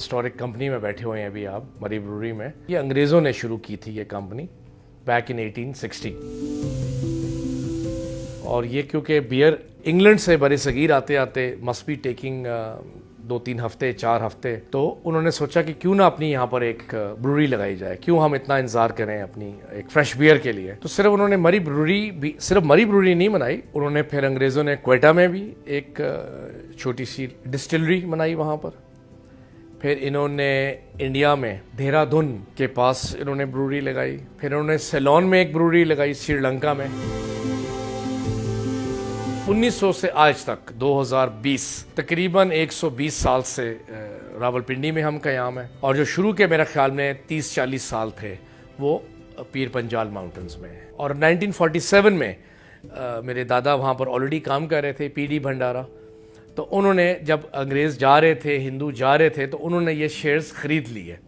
Historic company में बैठे हुए हैं अभी आप, मरी ब्रूरी में। ये अंग्रेज़ों ने शुरू की थी ये कंपनी बैक इन 1860। और ये क्योंकि बियर इंग्लैंड से बड़े सगीर आते आते मस्ट बी टेकिंग 2-3 हफ्ते 4 हफ्ते, तो उन्होंने सोचा कि क्यों ना अपनी यहाँ पर एक ब्रूरी लगाई जाए, क्यों हम इतना इंतजार करें अपनी एक फ्रेश बियर के लिए। तो सिर्फ उन्होंने मरी ब्रूरी भी, सिर्फ मरी ब्रूरी नहीं बनाई, उन्होंने फिर अंग्रेज़ों ने क्वेटा में भी एक छोटी सी डिस्टिलरी बनाई वहाँ पर। फिर इन्होंने इंडिया में देहरादून के पास इन्होंने ब्रूरी लगाई। फिर इन्होंने सेलोन में एक ब्रूरी लगाई श्रीलंका में। 1900 से आज तक 2020 तकरीबन 120 साल से रावलपिंडी में हम क़याम हैं। और जो शुरू के मेरा ख्याल में 30-40 साल थे वो पीर पंजाल माउंटेन्स में है। और 1947 में मेरे दादा वहाँ पर ऑलरेडी काम कर रहे थे, पीडी भंडारा। तो उन्होंने जब अंग्रेज़ जा रहे थे, हिंदू जा रहे थे, तो उन्होंने ये शेयर्स ख़रीद लिए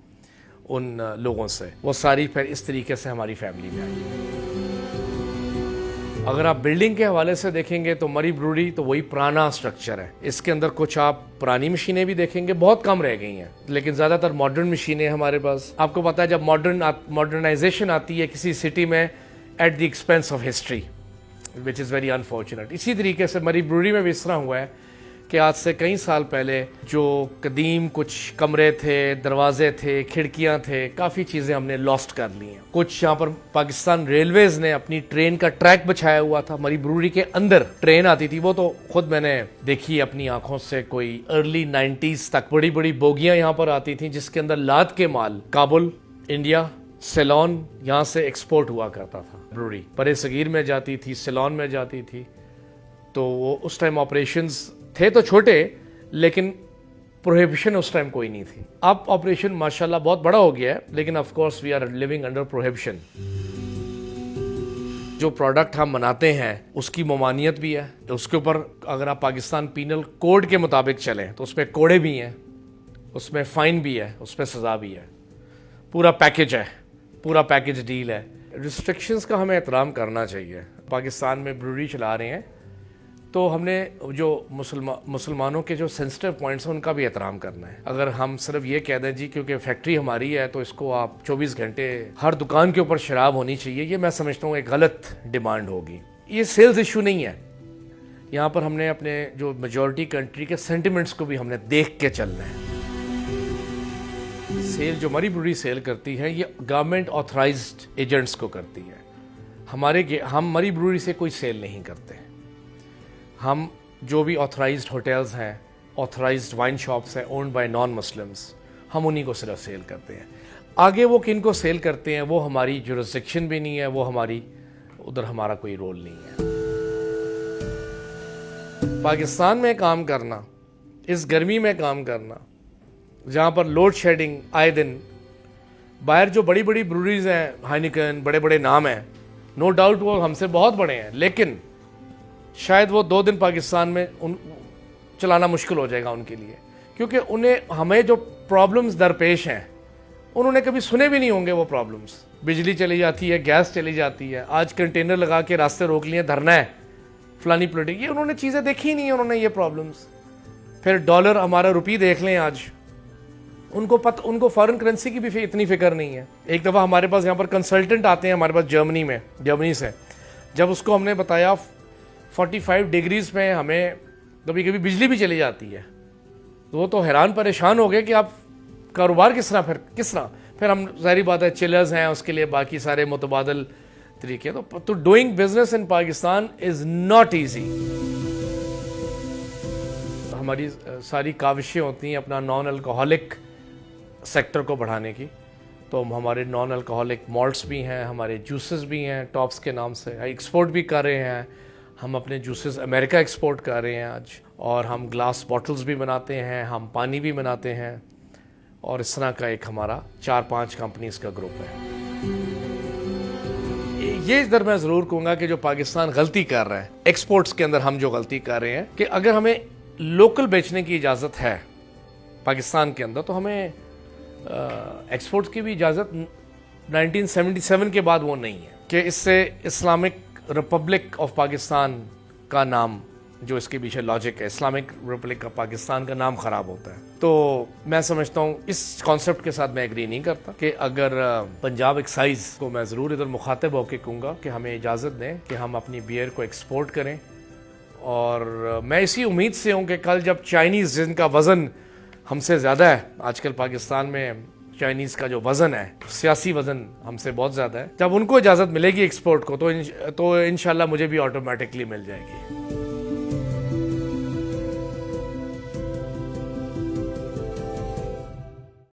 उन लोगों से। वो सारी फिर इस तरीके से हमारी फैमिली में आई। अगर आप बिल्डिंग के हवाले से देखेंगे तो मरी ब्रूरी तो वही पुराना स्ट्रक्चर है। इसके अंदर कुछ आप पुरानी मशीनें भी देखेंगे, बहुत कम रह गई हैं, लेकिन ज़्यादातर मॉडर्न मशीनें हमारे पास। आपको पता है जब मॉडर्नाइजेशन आती है किसी सिटी में at the expense of history, which is very unfortunate. इसी तरीके से मरी ब्रूरी में भी इस तरह हुआ है कि आज से कई साल पहले जो कदीम कुछ कमरे थे, दरवाजे थे, खिड़कियां थे, काफ़ी चीज़ें हमने लॉस्ट कर ली हैं। कुछ यहाँ पर पाकिस्तान रेलवेज़ ने अपनी ट्रेन का ट्रैक बिछाया हुआ था, मरी ब्रूरी के अंदर ट्रेन आती थी, वो तो खुद मैंने देखी अपनी आंखों से। कोई अर्ली 90s तक बड़ी बड़ी बोगियां यहाँ पर आती थी जिसके अंदर लाद के माल काबुल, इंडिया, सेलोन यहाँ से एक्सपोर्ट हुआ करता था। ब्रूरी बड़े सगीर में जाती थी, सेलोन में जाती थी। तो वो उस टाइम ऑपरेशंस थे तो छोटे, लेकिन प्रोहिबिशन उस टाइम कोई नहीं थी। अब ऑपरेशन माशाल्लाह बहुत बड़ा हो गया है, लेकिन of course we are living under prohibition. जो प्रोडक्ट हम बनाते हैं उसकी ममानियत भी है। तो उसके ऊपर अगर आप पाकिस्तान पीनल कोड के मुताबिक चलें तो उसमें कोड़े भी हैं, उसमें फ़ाइन भी है, उसमें सज़ा भी है। पूरा पैकेज है, पूरा पैकेज डील है। रिस्ट्रिक्शंस का हमें एहतराम करना चाहिए। पाकिस्तान में ब्रूरी चला रहे हैं तो हमने जो मुसलमानों के जो सेंसिटिव पॉइंट्स हैं उनका भी एहतराम करना है। अगर हम सिर्फ ये कह दें जी क्योंकि फैक्ट्री हमारी है तो इसको आप 24 घंटे हर दुकान के ऊपर शराब होनी चाहिए, ये मैं समझता हूँ एक गलत डिमांड होगी। ये सेल्स इशू नहीं है। यहाँ पर हमने अपने जो मेजॉरिटी कंट्री के सेंटिमेंट्स को भी हमने देख के चलना है। सेल जो मरी ब्रूरी सेल करती है ये गवर्नमेंट ऑथराइज्ड एजेंट्स को करती है। हम मरी ब्रूरी से कोई सेल नहीं करते। हम जो भी ऑथराइज्ड होटल्स हैं, ऑथराइज्ड वाइन शॉप्स हैं ओन्ड बाय नॉन मुस्लिम्स, हम उन्हीं को सिर्फ सेल करते हैं। आगे वो किन को सेल करते हैं वो हमारी जुरिस्डिक्शन भी नहीं है, वो हमारी उधर हमारा कोई रोल नहीं है। पाकिस्तान में काम करना, इस गर्मी में काम करना जहाँ पर लोड शेडिंग आए दिन, बाहर जो बड़ी बड़ी ब्रूरीज हैं, हाइनिकन, बड़े बड़े नाम हैं, नो डाउट वो हमसे बहुत बड़े हैं, लेकिन शायद वो 2 दिन पाकिस्तान में चलाना मुश्किल हो जाएगा उनके लिए, क्योंकि हमें जो प्रॉब्लम्स दरपेश हैं उन्होंने कभी सुने भी नहीं होंगे वो प्रॉब्लम्स। बिजली चली जाती है, गैस चली जाती है, आज कंटेनर लगा के रास्ते रोक लिए, धरना है, फलानी प्लेटिंग, ये उन्होंने चीज़ें देखी ही नहीं है उन्होंने ये प्रॉब्लम्स। फिर डॉलर हमारा रुपये देख लें आज, उनको फॉरेन करेंसी की भी इतनी फिक्र नहीं है। एक दफ़ा हमारे पास यहाँ पर कंसल्टेंट आते हैं हमारे पास जर्मनी से, जब उसको हमने बताया 45 डिग्रीज में हमें कभी कभी बिजली भी चली जाती है, तो वो तो हैरान परेशान हो गए कि आप कारोबार किस तरह। फिर हम ज़ाहिर बात है चिलर्स हैं, उसके लिए बाकी सारे मुतबादल तरीके। तो doing business in Pakistan is not easy. हमारी सारी काविशें होती हैं अपना नॉन अल्कोहलिक सेक्टर को बढ़ाने की। तो हमारे नॉन अल्कोहलिक मॉल्ट्स भी हैं, हमारे जूसेस भी हैं, टॉप्स के नाम से एक्सपोर्ट भी कर रहे हैं। हम अपने जूसेस अमेरिका एक्सपोर्ट कर रहे हैं आज, और हम ग्लास बॉटल्स भी बनाते हैं, हम पानी भी बनाते हैं, और इस तरह का एक हमारा 4-5 कंपनीज का ग्रुप है। ये इधर मैं ज़रूर कहूँगा कि जो पाकिस्तान गलती कर रहा है एक्सपोर्ट्स के अंदर, हम जो गलती कर रहे हैं कि अगर हमें लोकल बेचने की इजाज़त है पाकिस्तान के अंदर, तो हमें एक्सपोर्ट्स की भी इजाज़त 1977 के बाद वो नहीं है कि इससे इस्लामिक रिपब्लिक ऑफ पाकिस्तान का नाम جو اس کے پیچھے لاجک ہے. اسلامک ریپبلک کا پاکستان کا نام خراب ہوتا ہے. تو میں سمجھتا ہوں اس کانسیپٹ کے ساتھ میں ایگری نہیں کرتا کہ اگر پنجاب ایکسائز کو میں ضرور ادھر مخاطب ہو کے کہوں گا کہ ہمیں اجازت دیں کہ ہم اپنی بیئر کو ایکسپورٹ کریں. اور میں اسی امید سے ہوں کہ کل جب چائنیز جن کا وزن ہم سے زیادہ ہے، آج کل پاکستان میں چائنیز کا جو وزن ہے، سیاسی وزن ہم سے بہت زیادہ ہے، جب ان کو اجازت ملے گی ایکسپورٹ کو تو انشاءاللہ مجھے بھی آٹومیٹکلی مل جائے گی.